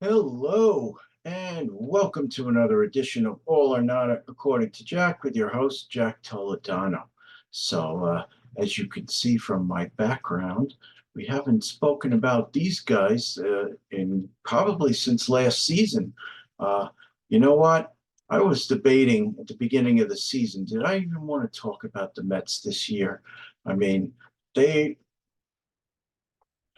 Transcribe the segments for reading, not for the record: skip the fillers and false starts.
Hello, and welcome to another edition of All or Not According to Jack with your host, Jack Toledano. As you can see from my background, we haven't spoken about these guys in probably since last season. Uh, you know what? I was debating at the beginning of the season, did I even want to talk about the Mets this year? I mean, they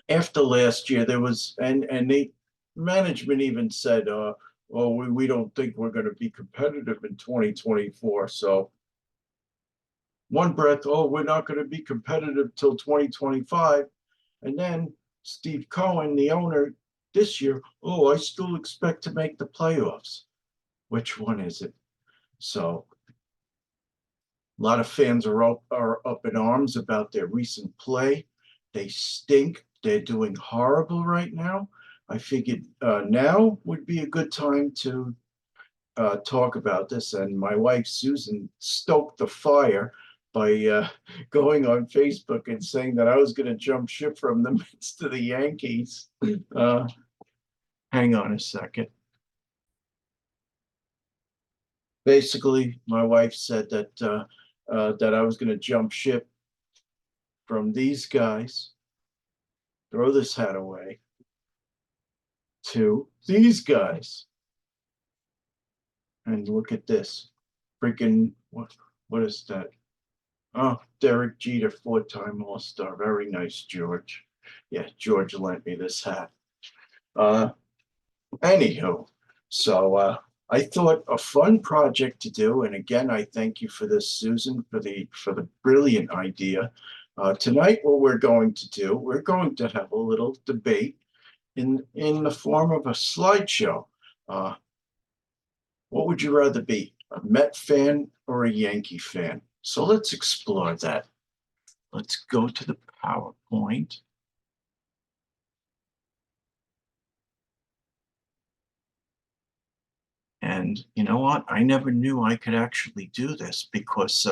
after last year, there was and they management even said, "Oh, we don't think we're going to be competitive in 2024." So one breath, "Oh, we're not going to be competitive till 2025," and then Steve Cohen, the owner, this year, "Oh, I still expect to make the playoffs." Which one is it? So a lot of fans are up in arms about their recent play. They stink. They're doing horrible right now. I figured now would be a good time to talk about this. And my wife Susan stoked the fire by going on Facebook and saying that I was going to jump ship from the Mets to the Yankees. Uh, Hang on a second. Basically, my wife said that I was going to jump ship from these guys, throw this hat away, to these guys. And look at this. Freaking what is that? Oh, Derek Jeter, four-time All-Star. Very nice, George. Yeah, George lent me this hat. Uh Anywho, I thought a fun project to do, and again, I thank you for this, Susan, for the brilliant idea. Tonight, what we're going to do, we're going to have a little debate in the form of a slideshow. Uh, what would you rather be, a Met fan or a Yankee fan? So let's explore that. Let's go to the PowerPoint. And you know what? I never knew I could actually do this because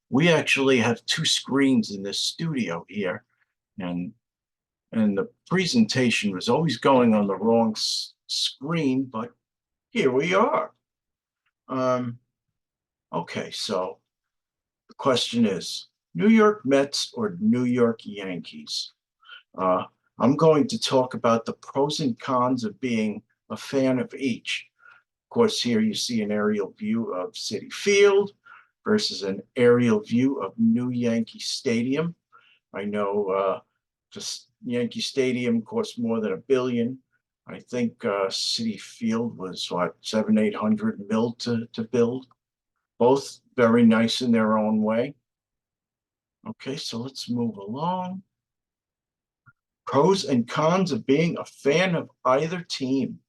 we actually have two screens in this studio here, and the presentation was always going on the wrong screen, but here we are. Um, okay, so the question is New York Mets or New York Yankees? Uh, I'm going to talk about the pros and cons of being a fan of each. Of course, here you see an aerial view of Citi Field versus an aerial view of New Yankee Stadium. I know just Yankee Stadium costs more than $1 billion. I think Citi Field was what 700-800 mil to build. Both very nice in their own way. Okay, so let's move along. Pros and cons of being a fan of either team.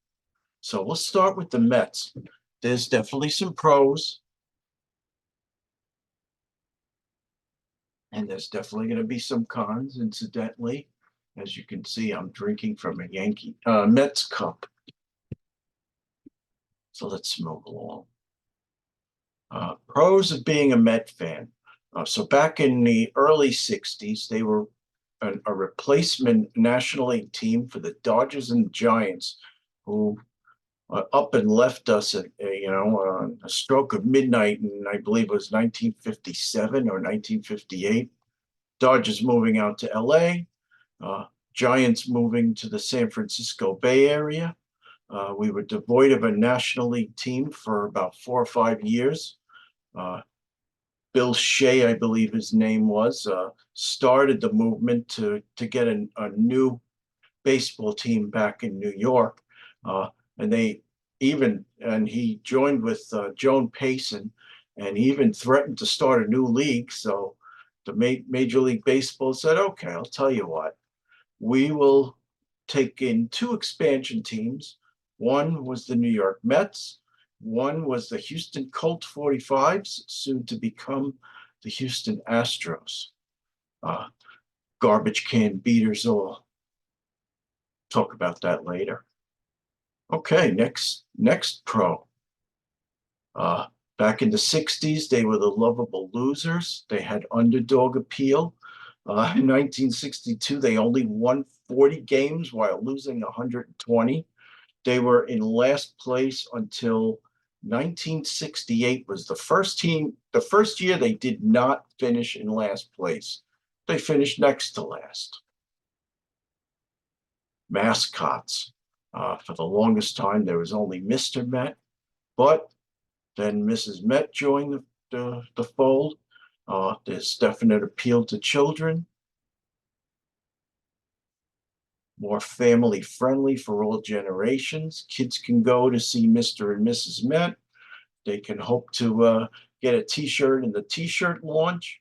So we'll start with the Mets. There's definitely some pros, and there's definitely going to be some cons, incidentally. As you can see, I'm drinking from a Yankee Mets cup. So let's move along. Pros of being a Met fan. So back in the early 60s, they were a replacement National League team for the Dodgers and Giants, who up and left us at a stroke of midnight, and I believe it was 1957 or 1958. Dodgers moving out to LA, Giants moving to the San Francisco Bay Area. We were devoid of a National League team for about 4 or 5 years. Uh, Bill Shea, I believe his name was, started the movement to get a new baseball team back in New York. And he joined with Joan Payson, and he even threatened to start a new league. So the Major League Baseball said, okay, I'll tell you what, we will take in two expansion teams. One was the New York Mets. One was the Houston Colt 45s, soon to become the Houston Astros. Uh, Garbage can beaters all. Talk about that later. Okay, next pro. Uh, Back in the 60s, they were the lovable losers. They had underdog appeal. In 1962, they only won 40 games while losing 120. They were in last place until 1968 was the first year they did not finish in last place. They finished next to last. Mascots. For the longest time, there was only Mr. Met, but then Mrs. Met joined the fold. There's definite appeal to children, more family friendly for all generations. Kids can go to see Mr. and Mrs. Met. They can hope to get a T-shirt in the T-shirt launch.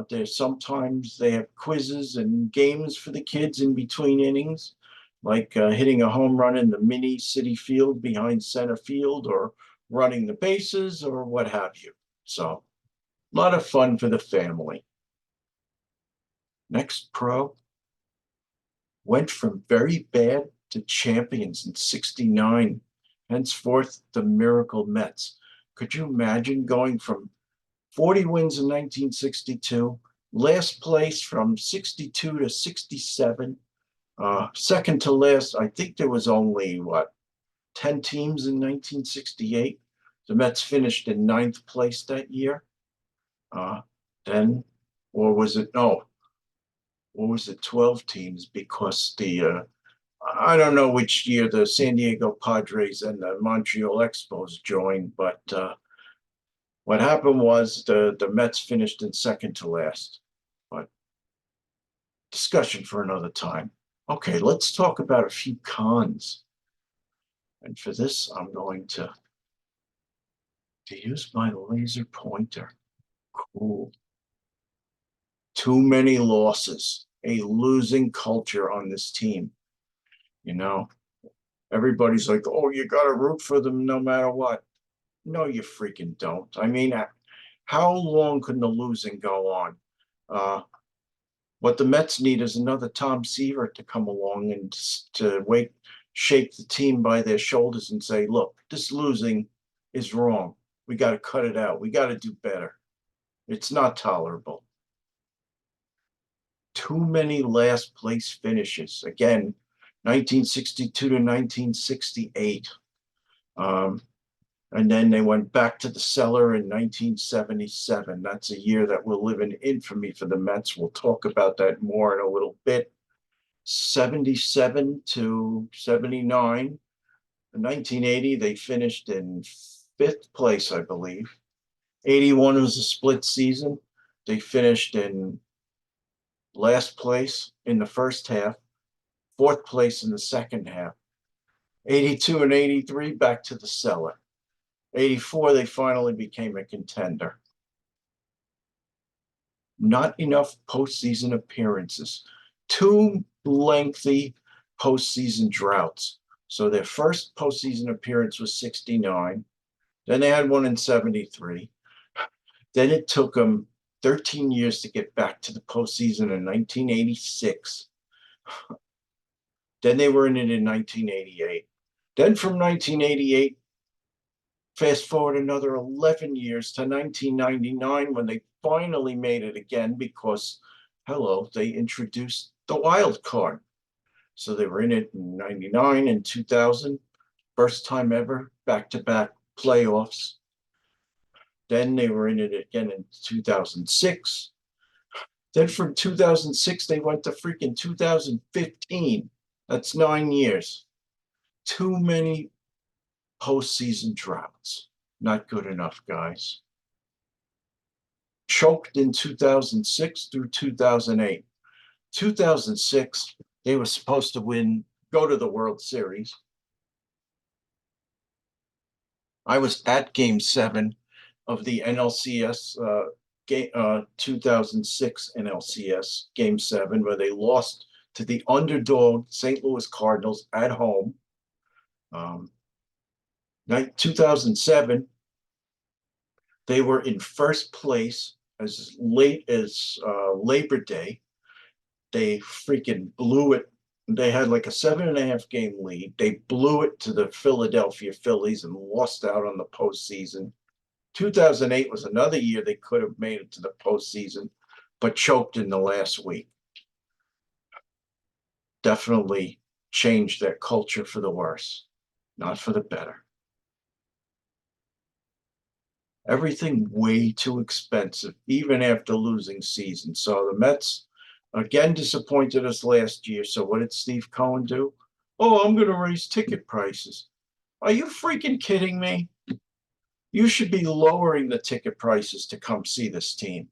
There's sometimes they have quizzes and games for the kids in between innings, like hitting a home run in the mini city field behind center field, or running the bases, or what have you. So, a lot of fun for the family. Next pro went from very bad to champions in '69, henceforth the Miracle Mets. Could you imagine going from 40 wins in 1962, last place from 62 to 67, second to last? I think there was only, 10 teams in 1968. The Mets finished in ninth place that year. Uh, then, or was it, no, or was it 12 teams? Because I don't know which year the San Diego Padres and the Montreal Expos joined, but what happened was the Mets finished in second to last. But discussion for another time. Okay, let's talk about a few cons. And for this, I'm going to use my laser pointer. Cool. Too many losses, a losing culture on this team. You know, everybody's like, oh, you got to root for them no matter what. No, you freaking don't. I mean, how long can the losing go on? What the Mets need is another Tom Seaver to come along and to shake the team by their shoulders and say, look, this losing is wrong. We got to cut it out. We got to do better. It's not tolerable. Too many last place finishes. Again, 1962 to 1968. And then they went back to the cellar in 1977. That's a year that will live in infamy for the Mets. We'll talk about that more in a little bit. 77 to 79. In 1980, they finished in fifth place, I believe. 81 was a split season. They finished in last place in the first half, fourth place in the second half. 82 and 83, back to the cellar. 84, they finally became a contender. Not enough postseason appearances. Two lengthy postseason droughts. So their first postseason appearance was 69. Then they had one in 73. Then it took them 13 years to get back to the postseason in 1986. Then they were in it in 1988. Then from 1988, fast forward another 11 years to 1999 when they finally made it again because, hello, they introduced the wild card. So they were in it in 99 and 2000, first time ever, back-to-back playoffs. Then they were in it again in 2006. Then from 2006, they went to freaking 2015. That's 9 years. Too many postseason droughts. Not good enough, guys. Choked in 2006 through 2008. 2006, they were supposed to go to the World Series. I was at Game 7 of the NLCS 2006 NLCS Game 7, where they lost to the underdog St. Louis Cardinals at home. 2007, they were in first place as late as Labor Day. They freaking blew it. They had like a 7.5 game lead. They blew it to the Philadelphia Phillies and lost out on the postseason. 2008 was another year they could have made it to the postseason, but choked in the last week. Definitely changed their culture for the worse. not for the better. Everything way too expensive, even after losing season. So the Mets again disappointed us last year. So what did Steve Cohen do? Oh, I'm going to raise ticket prices. Are you freaking kidding me? You should be lowering the ticket prices to come see this team.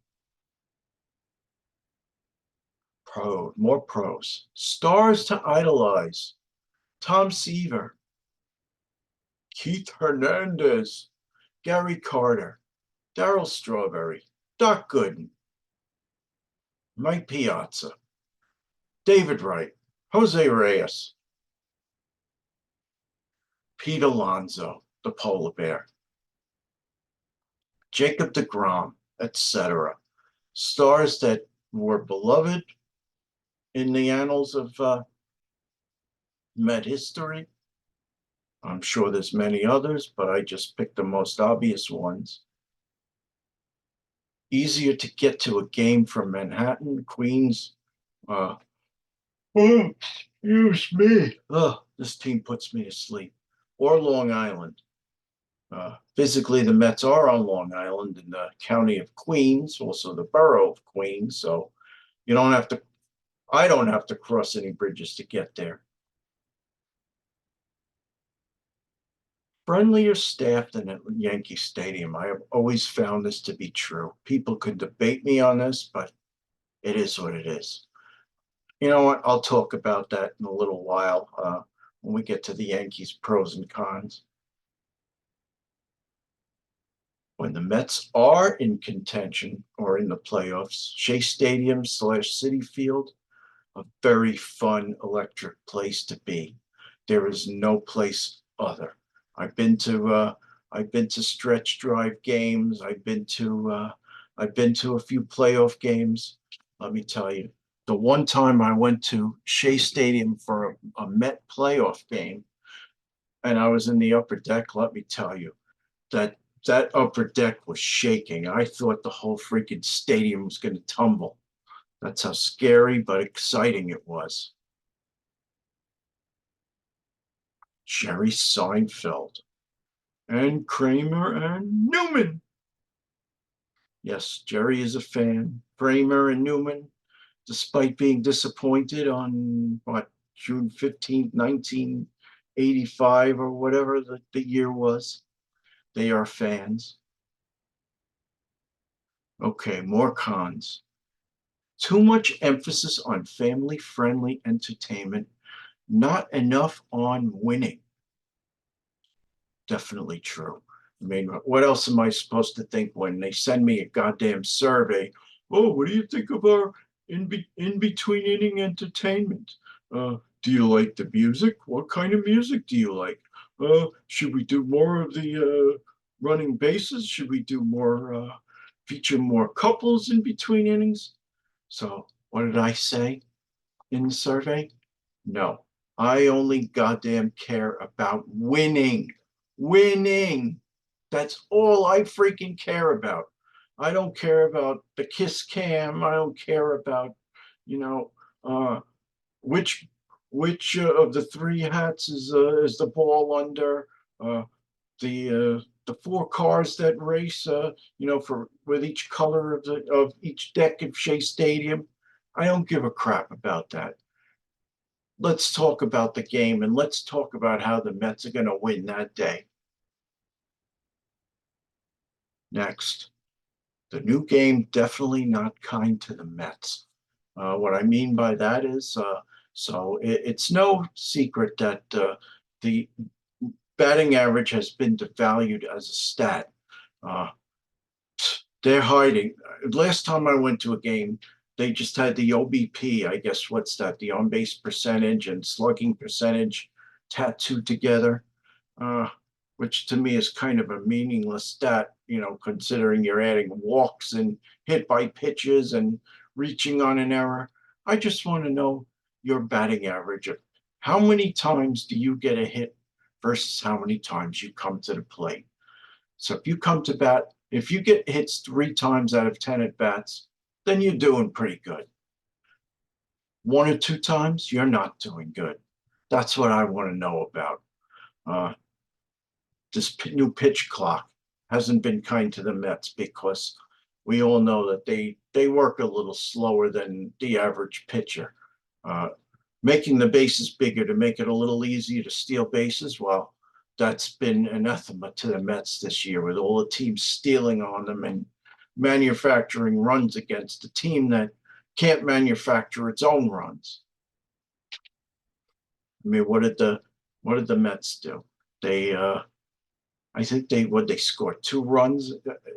More pros. Stars to idolize. Tom Seaver, Keith Hernandez, Gary Carter, Darryl Strawberry, Doc Gooden, Mike Piazza, David Wright, Jose Reyes, Pete Alonso, the polar bear, Jacob deGrom, etc. Stars that were beloved in the annals of Met history. I'm sure there's many others, but I just picked the most obvious ones. Easier to get to a game from Manhattan, Queens. Uh, oh, excuse me. Oh, this team puts me to sleep. Or Long Island. Physically, the Mets are on Long Island in the county of Queens, also the borough of Queens. So you don't have to, I don't have to cross any bridges to get there. Friendlier staff than at Yankee Stadium. I have always found this to be true. People could debate me on this, but it is what it is. You know what? I'll talk about that in a little while when we get to the Yankees pros and cons. When the Mets are in contention or in the playoffs, Shea Stadium / Citi Field, a very fun, electric place to be. There is no place other. I've been to uh, I've been to stretch drive games. I've been to a few playoff games. Let me tell you, the one time I went to Shea Stadium for a Met playoff game, and I was in the upper deck. Let me tell you that that upper deck was shaking. I thought the whole freaking stadium was going to tumble. That's how scary but exciting it was. Jerry Seinfeld and Kramer and Newman. Yes, Jerry is a fan. Kramer and Newman, despite being disappointed on what, June 15th, 1985, or whatever the year was, they are fans. Okay, more cons. Too much emphasis on family friendly entertainment, not enough on winning. Definitely true. I mean, what else am I supposed to think when they send me a goddamn survey? Oh, what do you think of our in between inning entertainment? Do you like the music? What kind of music do you like? Should we do more of the running bases? Should we do more feature more couples in between innings? So, what did I say in the survey? No, I only goddamn care about winning. Winning. That's all I freaking care about. I don't care about the kiss cam. I don't care about, you know, uh, which of the three hats is the ball under. Uh, the four cars that race, for with each color of each deck of Shea Stadium. I don't give a crap about that. Let's talk about the game and let's talk about how the Mets are going to win that day. Next, the new game definitely not kind to the Mets. What I mean by that is, it's no secret that the batting average has been devalued as a stat. Uh, they're hiding. Last time I went to a game, they just had the OBP. I guess what's that? The on base percentage and slugging percentage tattooed together, uh, which to me is kind of a meaningless stat, considering you're adding walks and hit by pitches and reaching on an error. I just want to know your batting average of how many times do you get a hit versus how many times you come to the plate. So if you come to bat, if you get hits 3 times out of 10 at bats, then you're doing pretty good. 1 or 2 times, you're not doing good. That's what I want to know about. Uh, this new pitch clock hasn't been kind to the Mets because we all know that they work a little slower than the average pitcher. Uh, Making the bases bigger to make it a little easier to steal bases, well, that's been anathema to the Mets this year with all the teams stealing on them and manufacturing runs against a team that can't manufacture its own runs. I mean, what did the Mets do? They I think they scored 2 runs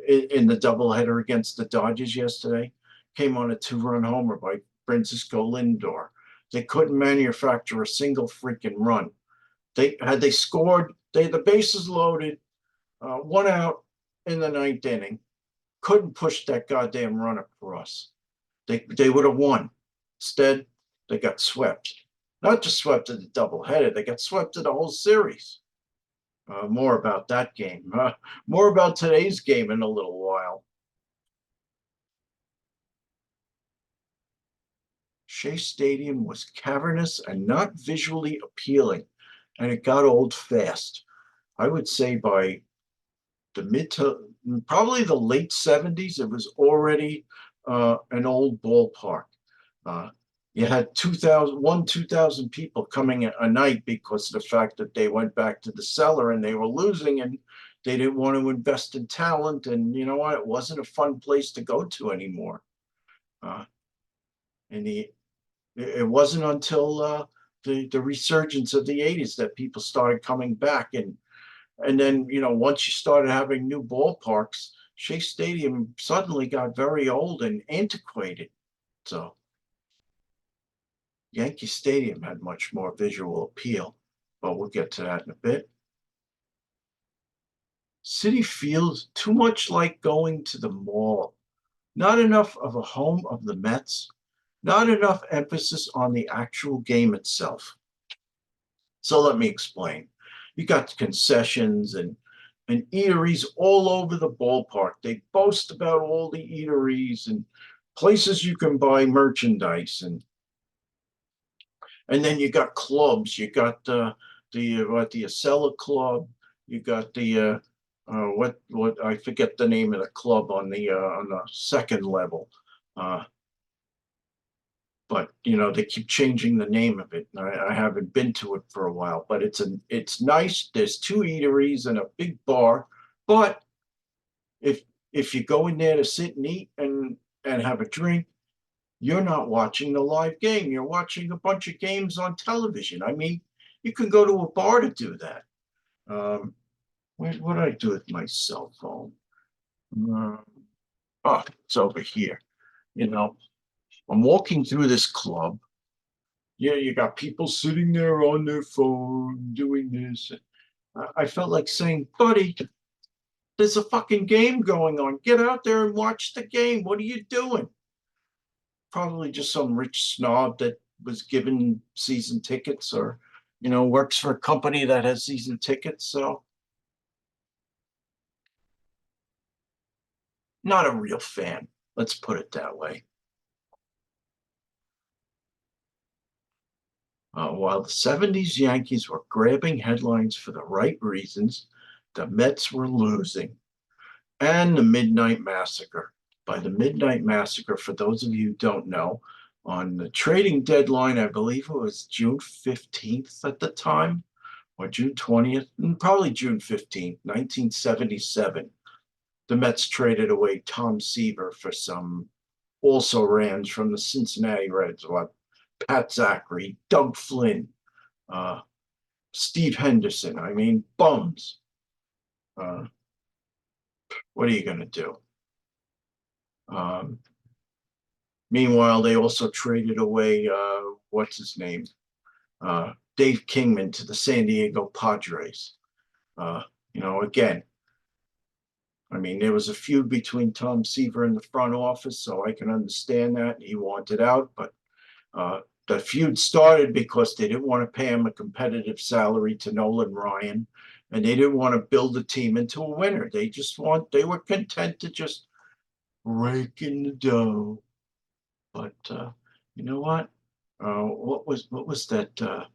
in the doubleheader against the Dodgers yesterday. Came on a 2-run homer by Francisco Lindor. They couldn't manufacture a single freaking run. They scored, the bases loaded, 1 out in the ninth inning. Couldn't push that goddamn run across. They would have won. Instead, they got swept. Not just swept in the doubleheader, they got swept in the whole series. More about that game. More about today's game in a little while. Shea Stadium was cavernous and not visually appealing, and it got old fast. I would say by the mid to probably the late 70s, it was already an old ballpark. Uh, you had 2,000 people coming a night because of the fact that they went back to the cellar and they were losing and they didn't want to invest in talent. And you know what? It wasn't a fun place to go to anymore. Uh, and it wasn't until the resurgence of the 80s that people started coming back. And then, once you started having new ballparks, Shea Stadium suddenly got very old and antiquated. So Yankee Stadium had much more visual appeal, but we'll get to that in a bit. Citi feels too much like going to the mall. Not enough of a home of the Mets, not enough emphasis on the actual game itself. So let me explain. You got concessions and eateries all over the ballpark. They boast about all the eateries and places you can buy merchandise and then you got clubs. You got the Acela Club. You got the what I forget the name of the club on the second level. Uh, but they keep changing the name of it. I haven't been to it for a while, but it's nice. There's 2 eateries and a big bar. But if if you go in there to sit and eat and have a drink, you're not watching the live game. You're watching a bunch of games on television. I mean, you can go to a bar to do that. What do I do with my cell phone? Um, oh, it's over here. You know, I'm walking through this club. Yeah, you got people sitting there on their phone doing this. I felt like saying, buddy, there's a fucking game going on. Get out there and watch the game. What are you doing? Probably just some rich snob that was given season tickets or, works for a company that has season tickets. So not a real fan. Let's put it that way. While the 70s Yankees were grabbing headlines for the right reasons, the Mets were losing. And the Midnight Massacre. By the Midnight Massacre, for those of you who don't know, on the trading deadline, I believe it was June 15th at the time, or June 20th, probably June 15th, 1977. The Mets traded away Tom Seaver for some also rans from the Cincinnati Reds, like Pat Zachary, Doug Flynn, uh, Steve Henderson. I mean, bums. Uh, what are you going to do? Um, Meanwhile, they also traded away, what's his name? Dave Kingman to the San Diego Padres. Uh, again, I mean, there was a feud between Tom Seaver and the front office, so I can understand that. He wanted out, but uh, the feud started because they didn't want to pay him a competitive salary to Nolan Ryan, and they didn't want to build the team into a winner. They were content to just rake in the dough. But you know what? What was that?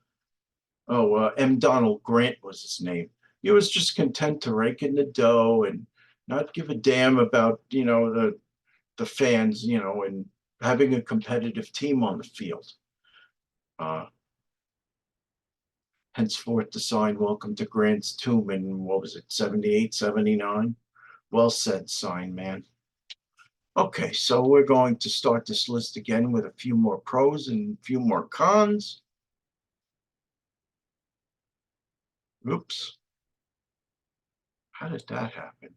M. Donald Grant was his name. He was just content to rake in the dough and not give a damn about, the fans, and having a competitive team on the field. Uh, Henceforth, the sign "Welcome to Grant's Tomb" in, what was it, 78, 79? Well said, sign man. Okay, so we're going to start this list again with a few more pros and a few more cons. Oops, how did that happen?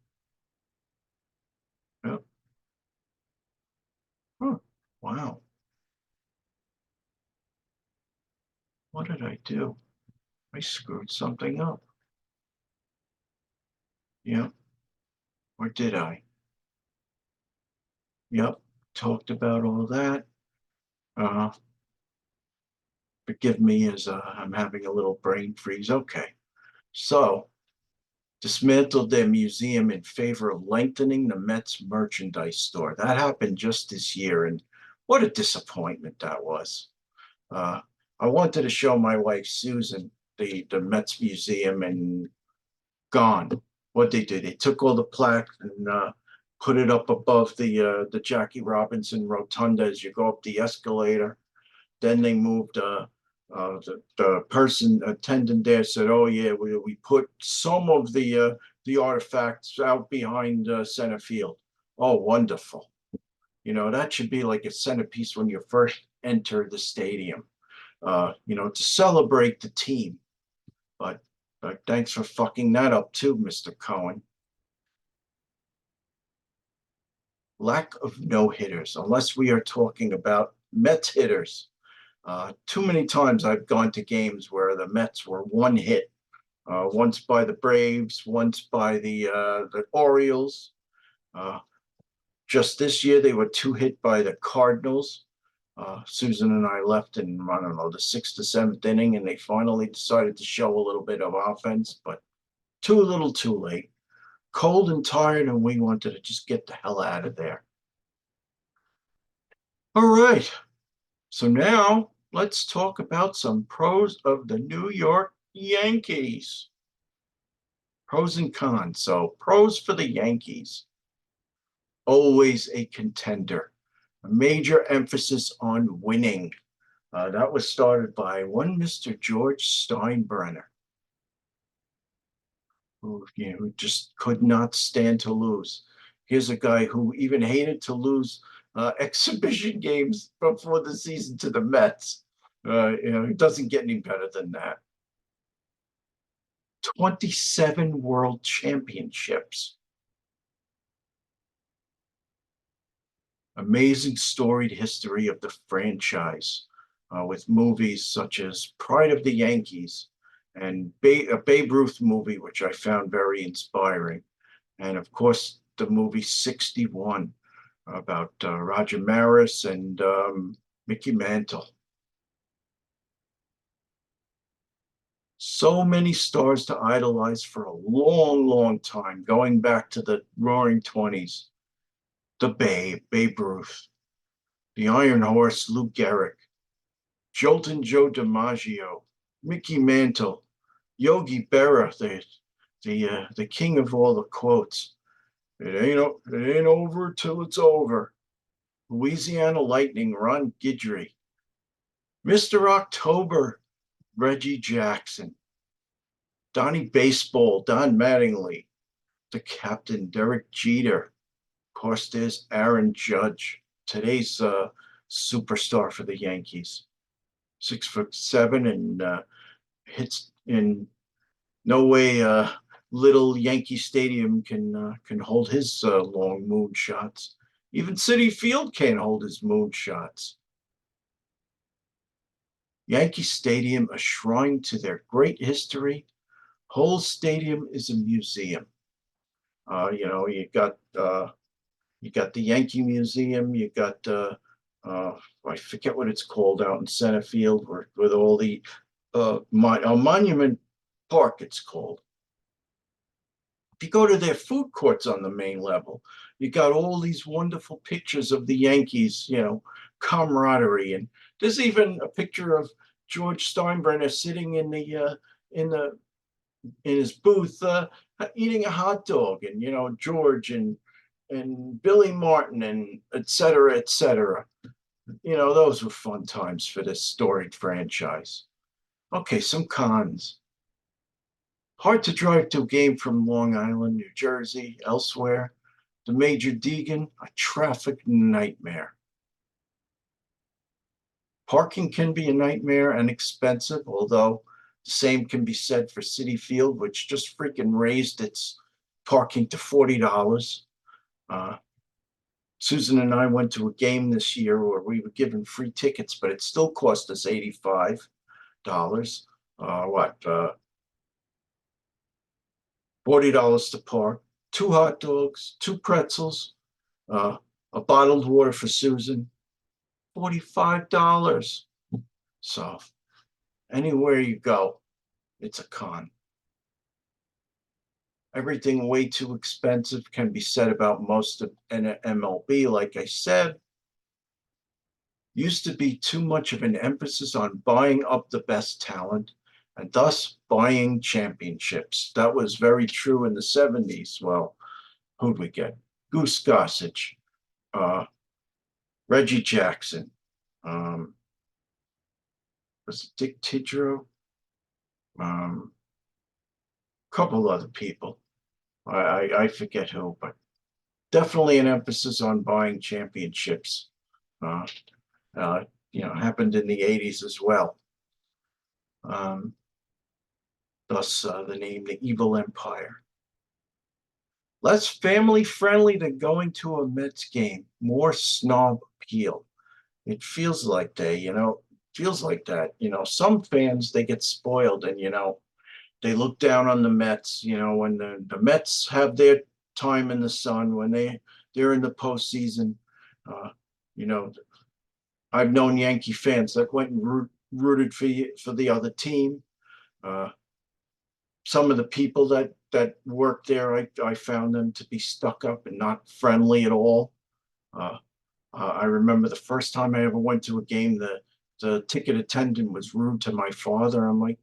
Oh, huh. Wow, what did I do? I screwed something up. Yep, or did I? Yep, talked about all that. Uh, Forgive me as I'm having a little brain freeze. Okay, so dismantled their museum in favor of lengthening the Mets merchandise store. That happened just this year, and what a disappointment that was. Uh, I wanted to show my wife Susan the Mets museum, and gone. What they did, they took all the plaques and put it up above the Jackie Robinson Rotunda as you go up the escalator. Then they moved. The person attendant there said, "Oh yeah, we put some of the artifacts out behind center field." Oh, wonderful! That should be like a centerpiece when you first enter the stadium. To celebrate the team. But thanks for fucking that up too, Mr. Cohen. Lack of no hitters, unless we are talking about Mets hitters. Too many times I've gone to games where the Mets were one hit, once by the Braves, once by the Orioles. Uh, just this year, they were two hit by the Cardinals. Susan and I left in, I don't know, the sixth or seventh inning, and they finally decided to show a little bit of offense, but too little too late. Cold and tired, and we wanted to just get the hell out of there. All right. So now let's talk about some pros of the New York Yankees. Pros and cons. So, pros for the Yankees: always a contender, a major emphasis on winning. That was started by one Mr. George Steinbrenner, who just could not stand to lose. Here's a guy who even hated to lose exhibition games before the season to the Mets. It doesn't get any better than that. 27 world championships. Amazing storied history of the franchise, with movies such as Pride of the Yankees and a Babe Ruth movie, which I found very inspiring. And of course, the movie 61 about Roger Maris and Mickey Mantle. So many stars to idolize for a long, long time, going back to the roaring 20s. The Babe Ruth, the Iron Horse, Lou Gehrig, Jolton Joe DiMaggio, Mickey Mantle, Yogi Berra, the king of all the quotes. It ain't over till it's over. Louisiana Lightning, Ron Guidry, Mr. October, Reggie Jackson, Donnie Baseball, Don Mattingly, the captain, Derek Jeter. Of course, there's Aaron Judge, today's superstar for the Yankees. 6'7" and hits in no way. Little Yankee Stadium can hold his long moon shots. Even Citi Field can't hold his moon shots. Yankee Stadium, a shrine to their great history. Whole stadium is a museum. You got the Yankee Museum. You got I forget what it's called out in center field, with all the Monument Park. It's called. If you go to their food courts on the main level, you got all these wonderful pictures of the Yankees, camaraderie, and there's even a picture of George Steinbrenner sitting in the in his booth eating a hot dog, and George and Billy Martin and et cetera, et cetera. Those were fun times for this storied franchise. Okay, some cons. Hard to drive to a game from Long Island, New Jersey, elsewhere. The Major Deegan, a traffic nightmare. Parking can be a nightmare and expensive, although the same can be said for Citi Field, which just freaking raised its parking to $40. Uh, Susan and I went to a game this year where we were given free tickets, but it still cost us $85. What? $40 to park, two hot dogs, two pretzels, uh, a bottled water for Susan, $45. So anywhere you go, it's a con. Everything way too expensive can be said about most of MLB. Like I said, used to be too much of an emphasis on buying up the best talent and thus buying championships. That was very true in the 70s. Well, who'd we get? Goose Gossage, uh, Reggie Jackson, um, was it Dick Tidrow? A couple other people. I forget who, but definitely an emphasis on buying championships. Uh, uh, happened in the 80s as well. Um, Thus, the name The Evil Empire. Less family friendly than going to a Mets game. More snob appeal. It feels like feels like that. Some fans, they get spoiled and, they look down on the Mets, when the Mets have their time in the sun, when they're in the postseason. Uh, you know, I've known Yankee fans that went and rooted for the other team. Uh, some of the people that worked there, I found them to be stuck up and not friendly at all. Uh, I remember the first time I ever went to a game, the ticket attendant was rude to my father. I'm like,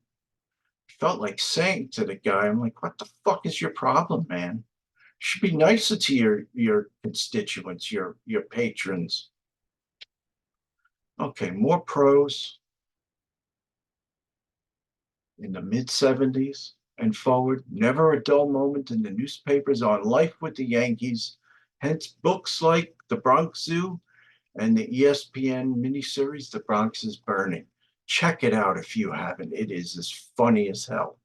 felt like saying to the guy, I'm like, what the fuck is your problem, man? You should be nicer to your constituents, your patrons. Okay, more pros in the mid 70s and forward. Never a dull moment in the newspapers on life with the Yankees. Hence, books like The Bronx Zoo and the ESPN miniseries, The Bronx is Burning. Check it out if you haven't. It is as funny as hell.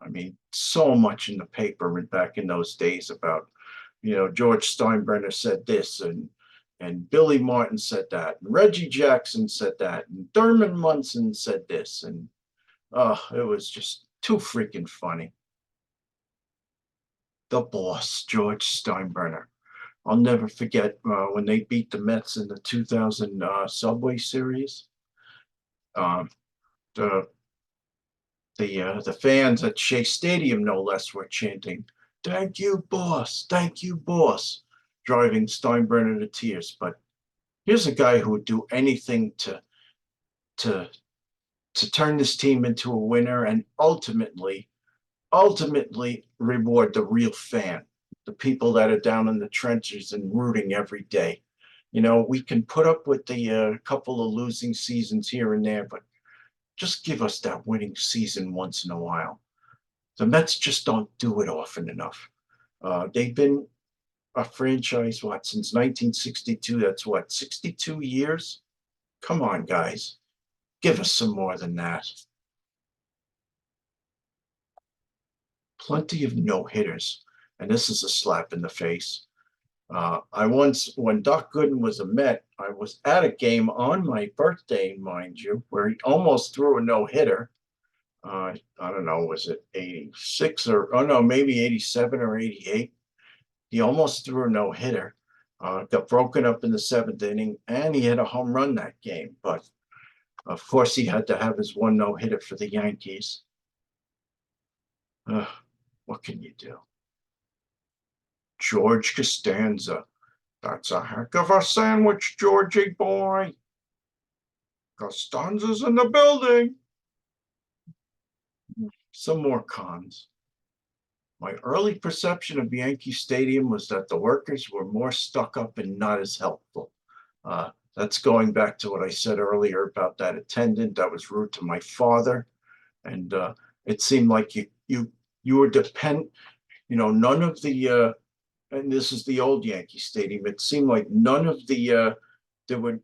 I mean, so much in the paper back in those days about, George Steinbrenner said this and Billy Martin said that, and Reggie Jackson said that, and Thurman Munson said this, and it was just too freaking funny. The boss, George Steinbrenner. I'll never forget when they beat the Mets in the 2000 Subway Series. Um, the the fans at Shea Stadium, no less, were chanting, "Thank you, boss! Thank you, boss!" driving Steinbrenner to tears. But here's a guy who would do anything to to turn this team into a winner and ultimately reward the real fan, the people that are down in the trenches and rooting every day. We can put up with the couple of losing seasons here and there, but just give us that winning season once in a while. The Mets just don't do it often enough. They've been a franchise, what, since 1962? That's what, 62 years? Come on, guys. Give us some more than that. Plenty of no-hitters. And this is a slap in the face. When Doc Gooden was a Met, I was at a game on my birthday, mind you, where he almost threw a no-hitter. I don't know, was it 86 or, oh no, maybe 87 or 88. He almost threw a no-hitter, got broken up in the seventh inning, and he had a home run that game. But of course, he had to have his one no-hitter for the Yankees. What can you do? George Costanza. That's a heck of a sandwich, Georgie boy. Costanza's in the building. Some more cons. My early perception of Yankee Stadium was that the workers were more stuck up and not as helpful. That's going back to what I said earlier about that attendant that was rude to my father, and it seemed like you were none of the and this is the old Yankee Stadium. It seemed like none of the there were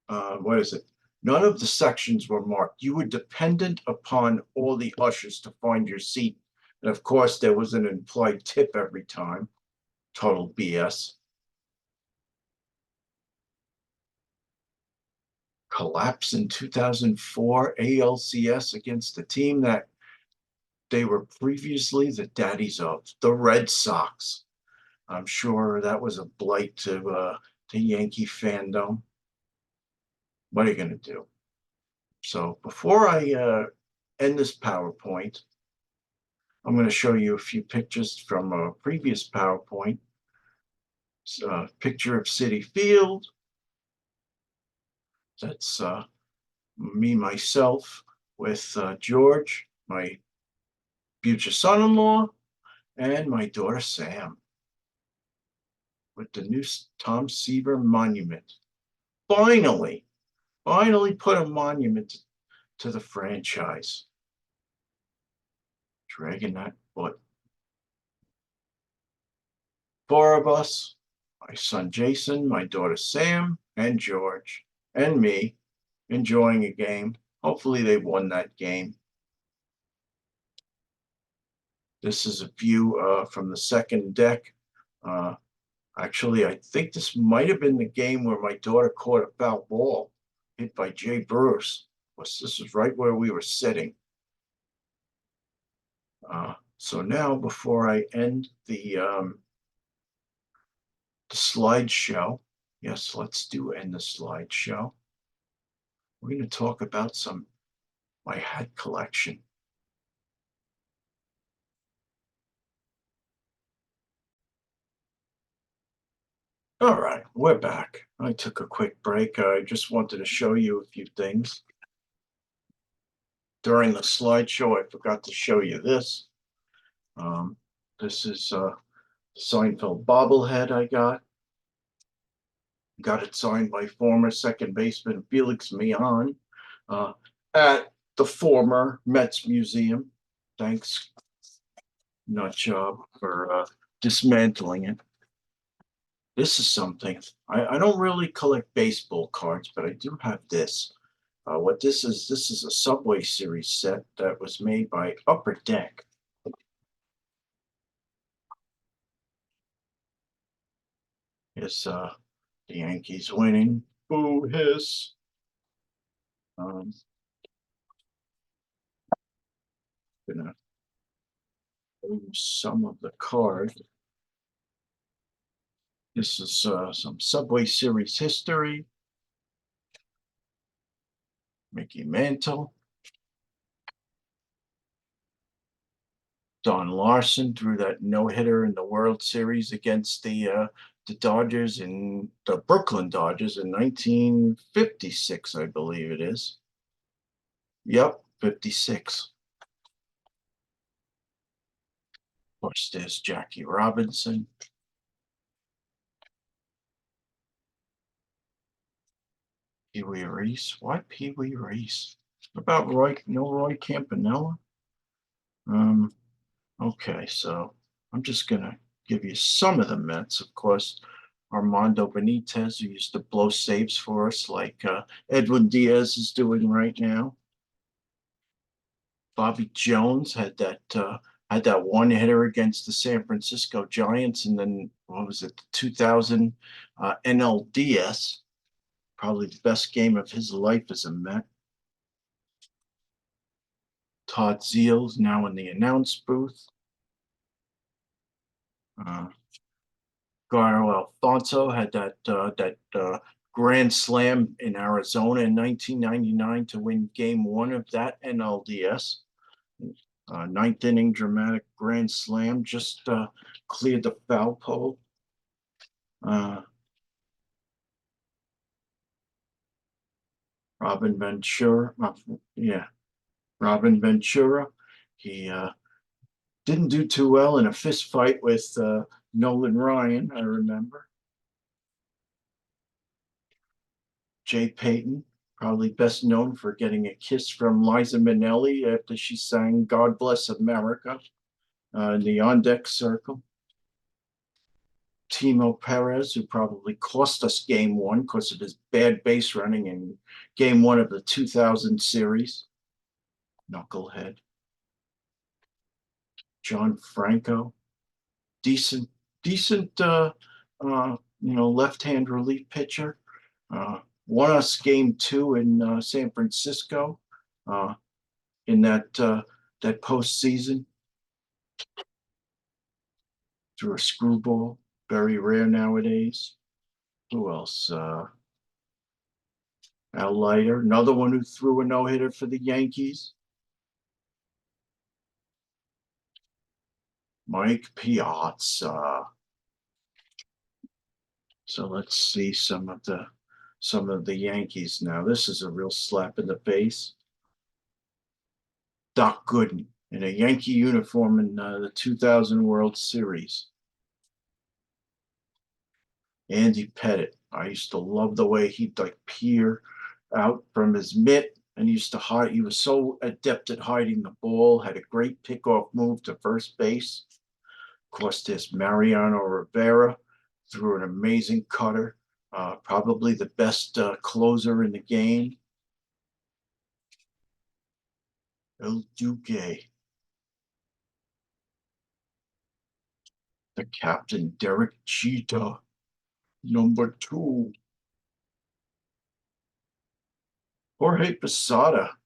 what is it? None of the sections were marked. You were dependent upon all the ushers to find your seat. And of course, there was an implied tip every time. Total BS. Collapse in 2004 ALCS against the team that they were previously the daddies of, the Red Sox. I'm sure that was a blight to Yankee fandom. What are you going to do? So before I end this PowerPoint, I'm going to show you a few pictures from a previous PowerPoint. It's a picture of Citi Field. That's me, myself, with George, my future son-in-law, and my daughter, Sam, with the new Tom Seaver monument. Finally put a monument to the franchise. Dragging that foot. Four of us, my son Jason, my daughter Sam, and George, and me, enjoying a game. Hopefully they won that game. This is a view from the second deck. Actually, I think this might have been the game where my daughter caught a foul ball hit by Jay Bruce. This is right where we were sitting. So now, before I end the slideshow, yes, let's end the slideshow. We're going to talk about my hat collection. All right, we're back. I took a quick break. I just wanted to show you a few things. During the slideshow, I forgot to show you this. This is the Seinfeld bobblehead I got. Got it signed by former second baseman Felix Millan at the former Mets Museum. Thanks, nut job, for dismantling it. This is something. I don't really collect baseball cards, but I do have this. What this is a Subway Series set that was made by Upper Deck. It's the Yankees winning. Boo hiss. Gonna use some of the card. This is some Subway Series history. Mickey Mantle. Don Larson threw that no-hitter in the World Series against the Dodgers in the Brooklyn Dodgers in 1956, I believe it is. Yep, 56. Of course, there's Jackie Robinson. Pee Wee Reese. Why Pee Wee Reese? What about Roy Campanella? Okay, so I'm just gonna give you some of the Mets. Of course, Armando Benitez, who used to blow saves for us, like Edwin Diaz is doing right now. Bobby Jones had that one hitter against the San Francisco Giants, and then what was it, the 2000 NLDS? Probably the best game of his life as a Met. Todd Zeals now in the announce booth. Garo Alfonso had that grand slam in Arizona in 1999 to win game one of that NLDS. Ninth inning dramatic grand slam, just cleared the foul pole. Robin Ventura. Yeah, Robin Ventura. He didn't do too well in a fist fight with Nolan Ryan, I remember. Jay Payton, probably best known for getting a kiss from Liza Minnelli after she sang God Bless America in the on deck circle. Timo Perez, who probably cost us game one because of his bad base running in game one of the 2000 series. Knucklehead. John Franco, decent, decent, left-hand relief pitcher. Won us game two in San Francisco uh, in that postseason through a screwball. Very rare nowadays. Who else? Al Leiter, another one who threw a no-hitter for the Yankees. Mike Piazza. So let's see some of the Yankees now. This is a real slap in the face. Doc Gooden in a Yankee uniform in the 2000 World Series. Andy Pettit. I used to love the way he'd like peer out from his mitt and he used to hide. He was so adept at hiding the ball, had a great pickoff move to first base. Of course, there's Mariano Rivera, threw an amazing cutter, probably the best closer in the game. El Duque, the captain, Derek Cheetah, number two. Jorge Posada,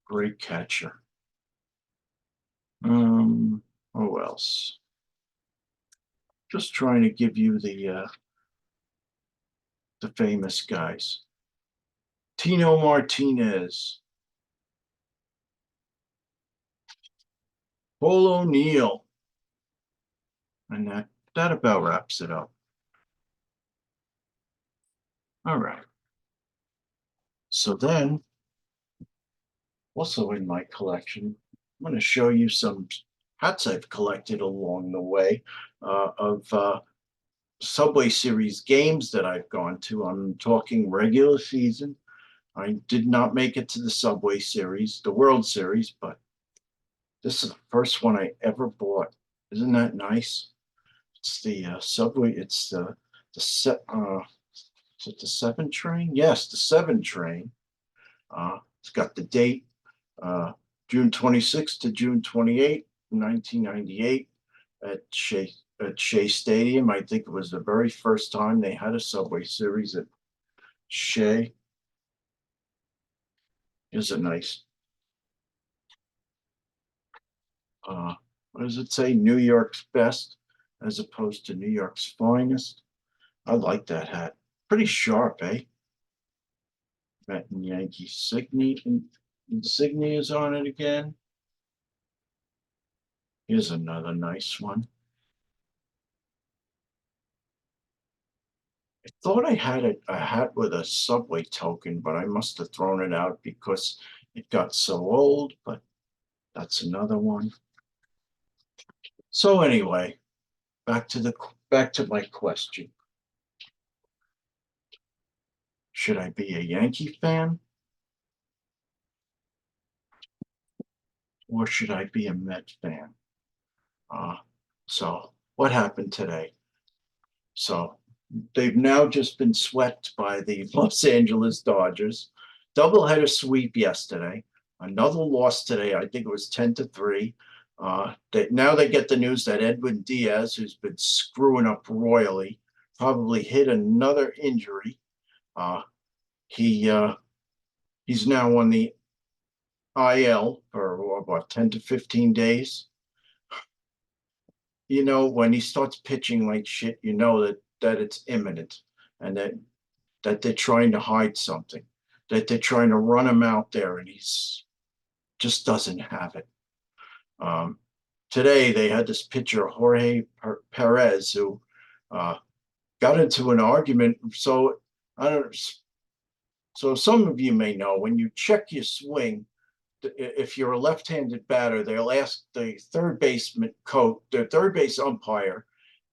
great catcher. Who else? Just trying to give you the famous guys. Tino Martinez, Paul O'Neill, and that about wraps it up. All right. So then, also in my collection, I'm going to show you some hats I've collected along the way of Subway Series games that I've gone to. I'm talking regular season. I did not make it to the Subway Series, the World Series, but this is the first one I ever bought. Isn't that nice? It's the Subway. It's the set. Is it the 7 train? Yes, the 7 train. It's got the date, June 26th to June 28th, 1998, at Shea Stadium. I think it was the very first time they had a Subway Series at Shea. Is a nice. What does it say? New York's best, as opposed to New York's finest. I like that hat. Pretty sharp, eh? That Yankee insignia is on it again. Here's another nice one. I thought I had a hat with a Subway token, but I must have thrown it out because it got so old, but that's another one. So anyway, back to my question. Should I be a Yankee fan or should I be a Met fan? So what happened today? So they've now just been swept by the Los Angeles Dodgers. Doubleheader sweep yesterday. Another loss today. I think it was 10-3. Now they get the news that Edwin Diaz, who's been screwing up royally, probably hit another injury. He's now on the IL for about 10 to 15 days. When he starts pitching like shit, that it's imminent and that they're trying to hide something, that they're trying to run him out there and he's just doesn't have it. Today they had this pitcher, Jorge Perez, who got into an argument. So I don't So some of you may know when you check your swing, if you're a left-handed batter, they'll ask the third base umpire,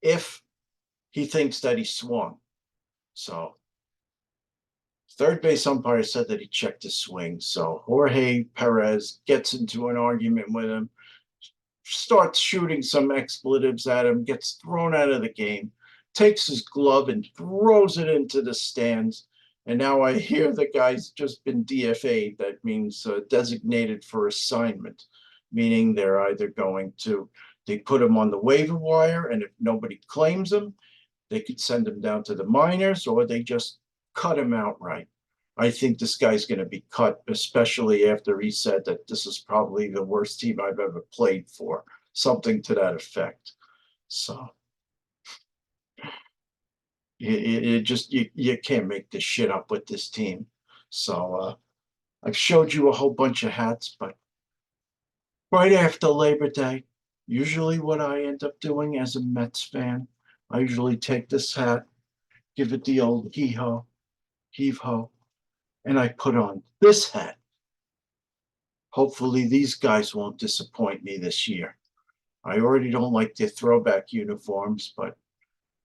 if he thinks that he swung. So third base umpire said that he checked his swing. So Jorge Perez gets into an argument with him, starts shooting some expletives at him, gets thrown out of the game, takes his glove and throws it into the stands. And now I hear the guy's just been DFA'd. That means designated for assignment, meaning they're either they put him on the waiver wire, and if nobody claims him, they could send him down to the minors, or they just cut him outright. I think this guy's going to be cut, especially after he said that this is probably the worst team I've ever played for, something to that effect. So you can't make this shit up with this team. So I've showed you a whole bunch of hats, but right after Labor Day, usually what I end up doing as a Mets fan, I usually take this hat, give it the old hee-ho, heave-ho, and I put on this hat. Hopefully these guys won't disappoint me this year. I already don't like their throwback uniforms, but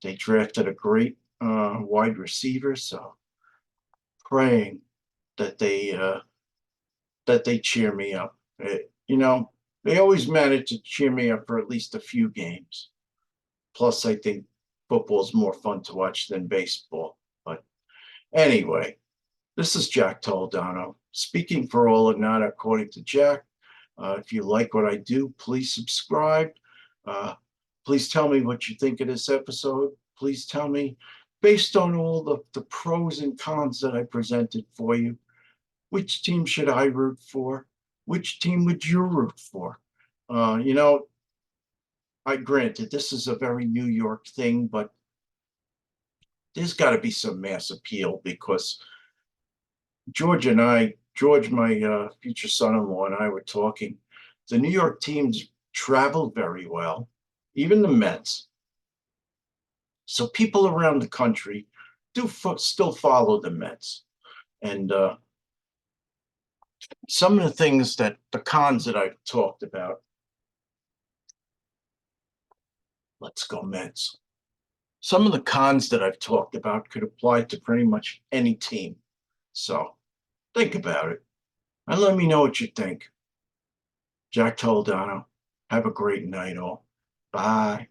they drafted a great wide receiver, so praying that they cheer me up. You know, they always manage to cheer me up for at least a few games. Plus, I think football's more fun to watch than baseball. But anyway, this is Jack Toledano, speaking for all and not according to Jack. If you like what I do, please subscribe. Uh, please tell me what you think of this episode. Please tell me, based on all the pros and cons that I presented for you, which team should I root for? Which team would you root for? You know, I granted this is a very New York thing, but there's got to be some mass appeal because George, my future son-in-law, and I were talking. The New York teams travel very well, even the Mets. So people around the country do still follow the Mets. And some of the cons that I've talked about, let's go Mets. Some of the cons that I've talked about could apply to pretty much any team. So think about it and let me know what you think. Jack Toledano, have a great night all. Bye.